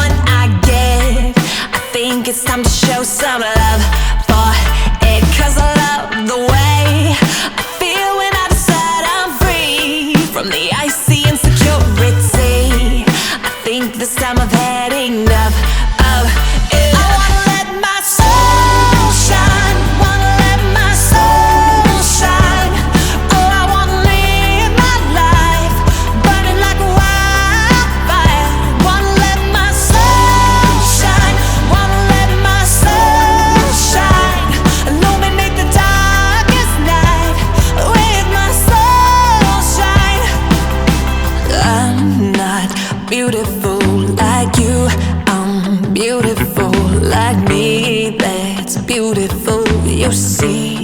one I get. I think it's time to show some love for it, 'cause I love the way I feel when I decide I'm free from the icy insecurity. I think this time I've had enough of it. I wanna let my soul shine, wanna let my soul shine. Oh, I wanna live my life burning like a wildfire. Wanna let my soul shine, wanna let my soul shine. Illuminate the darkest night with my soul shine. I'm not beautiful like you, I'm beautiful like me. That's beautiful, you see.